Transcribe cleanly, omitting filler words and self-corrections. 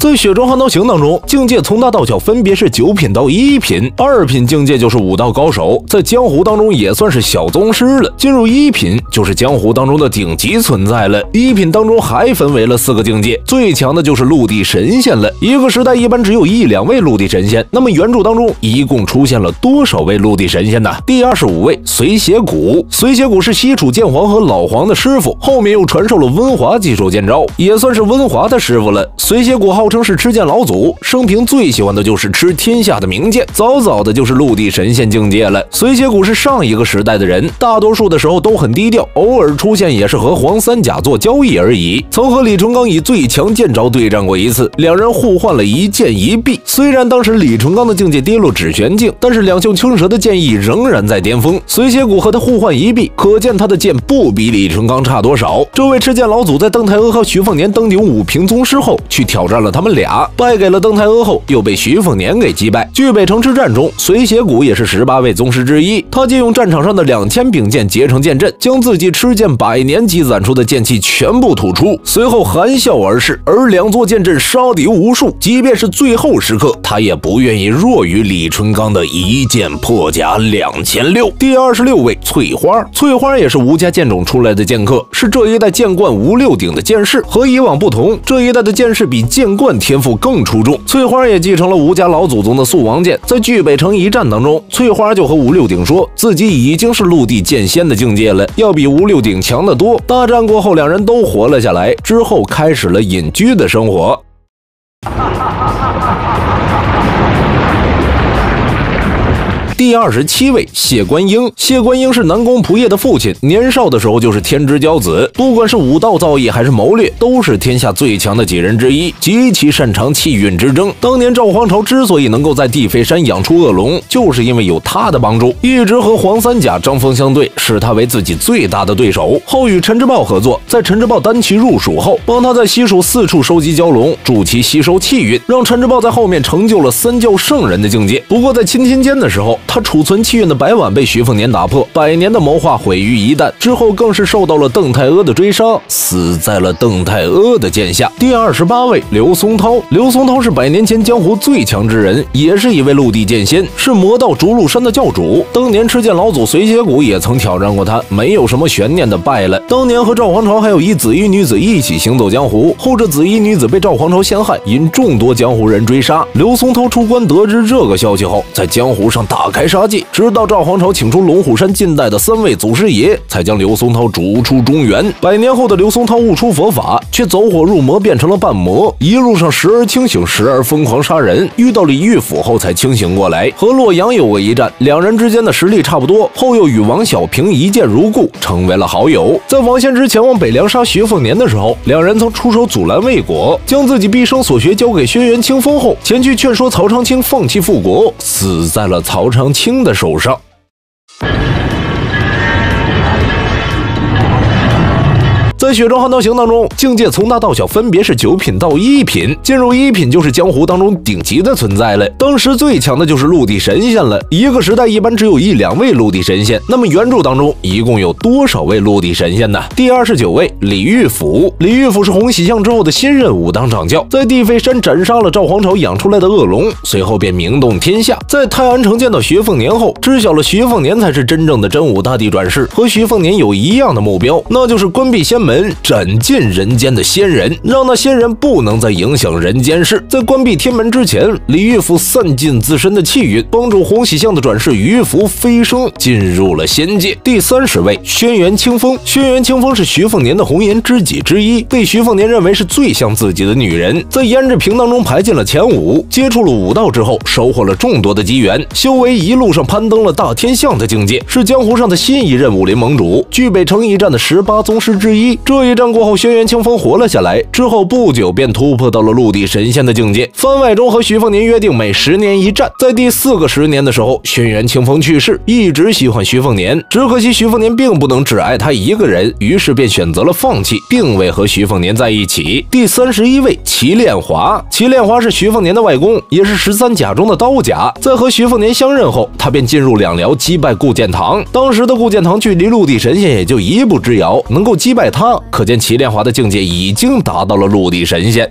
在雪中悍刀行当中，境界从大到小分别是9品到1品，2品境界就是武道高手，在江湖当中也算是小宗师了。进入1品就是江湖当中的顶级存在了。1品当中还分为了4个境界，最强的就是陆地神仙了。一个时代一般只有1、2位陆地神仙，那么原著当中一共出现了多少位陆地神仙呢？第25位随邪谷。随邪谷是西楚剑皇和老黄的师傅，后面又传授了温华技术剑招，也算是温华的师傅了。随邪谷号称是吃剑老祖，生平最喜欢的就是吃天下的名剑，早早的就是陆地神仙境界了。随邪谷是上一个时代的人，大多数的时候都很低调，偶尔出现也是和黄三甲做交易而已。曾和李淳罡以最强剑招对战过一次，两人互换了一剑一臂。虽然当时李淳罡的境界跌落指玄境，但是两袖青蛇的剑意仍然在巅峰。随邪谷和他互换一臂，可见他的剑不比李淳罡差多少。这位吃剑老祖在邓太阿和徐凤年登顶5平宗师后，去挑战了他们俩，败给了邓太阿后，又被徐凤年给击败。据北城之战中，随邪谷也是18位宗师之一，他借用战场上的2000柄剑结成剑阵，将自己吃剑100年积攒出的剑气全部吐出，随后含笑而逝。而2座剑阵杀敌无数，即便是最后时刻，他也不愿意弱于李淳罡的一剑破甲2600。第26位翠花。翠花也是吴家剑种出来的剑客，是这一代剑冠5、6鼎的剑士。和以往不同，这一代的剑士比剑冠天赋更出众。翠花也继承了吴家老祖宗的素王剑，在据北城一战当中，翠花就和5、6鼎说自己已经是陆地剑仙的境界了，要比5、6鼎强得多。大战过后，两人都活了下来，之后开始了隐居的生活。第27位谢观音。谢观音是南宫仆夜的父亲，年少的时候就是天之骄子，不管是武道造诣还是谋略，都是天下最强的几人之一，极其擅长气运之争。当年赵皇朝之所以能够在地飞山养出恶龙，就是因为有他的帮助，一直和黄三甲针锋相对，视他为自己最大的对手。后与陈之豹合作，在陈之豹单骑入蜀后，帮他在西蜀4处收集蛟龙，助其吸收气运，让陈之豹在后面成就了3教圣人的境界。不过在钦天监的时候，他储存气运的白碗被徐凤年打破，100年的谋划毁于一旦，之后更是受到了邓太阿的追杀，死在了邓太阿的剑下。第28位刘松涛。刘松涛是100年前江湖最强之人，也是一位陆地剑仙，是魔道逐鹿山的教主。当年吃剑老祖随邪谷也曾挑战过他，没有什么悬念的败了。当年和赵皇朝还有一紫衣女子一起行走江湖，后这紫衣女子被赵皇朝陷害，因众多江湖人追杀。刘松涛出关得知这个消息后，在江湖上大开杀戒，直到赵皇朝请出龙虎山近代的3位祖师爷，才将刘松涛逐出中原。100年后的刘松涛悟出佛法，却走火入魔，变成了半魔，一路上时而清醒，时而疯狂杀人。遇到李玉甫后才清醒过来，和洛阳有过一战，两人之间的实力差不多，后又与王小平一见如故，成为了好友。在王献之前往北凉杀徐凤年的时候，两人曾出手阻拦未果，将自己毕生所学交给轩辕清风后，前去劝说曹长青放弃复国，死在了曹长青的手上。在雪中悍刀行当中，境界从大到小分别是9品到1品，进入1品就是江湖当中顶级的存在了。当时最强的就是陆地神仙了，一个时代一般只有1、2位陆地神仙。那么原著当中一共有多少位陆地神仙呢？第29位李玉甫。李玉甫是洪喜相之后的新任武当掌教，在地飞山斩杀了赵皇朝养出来的恶龙，随后便名动天下。在泰安城见到徐凤年后，知晓了徐凤年才是真正的真武大帝转世，和徐凤年有一样的目标，那就是关闭仙门，斩尽人间的仙人，让那仙人不能再影响人间事。在关闭天门之前，李玉甫散尽自身的气运，帮助洪喜相的转世于福飞升，进入了仙界。第30位轩辕清风。轩辕清风是徐凤年的红颜知己之一，被徐凤年认为是最像自己的女人，在胭脂瓶当中排进了前5。接触了武道之后，收获了众多的机缘，修为一路上攀登了大天象的境界，是江湖上的新一任武林盟主，据北城一战的18宗师之一。这一战过后，轩辕清风活了下来，之后不久便突破到了陆地神仙的境界。番外中和徐凤年约定每10年一战，在第4个10年的时候，轩辕清风去世，一直喜欢徐凤年，只可惜徐凤年并不能只爱他一个人，于是便选择了放弃，并未和徐凤年在一起。第31位祁炼华。祁炼华是徐凤年的外公，也是13甲中的刀甲。在和徐凤年相认后，他便进入两辽击败顾建堂。当时的顾建堂距离陆地神仙也就1步之遥，能够击败他，可见祁炼华的境界已经达到了陆地神仙。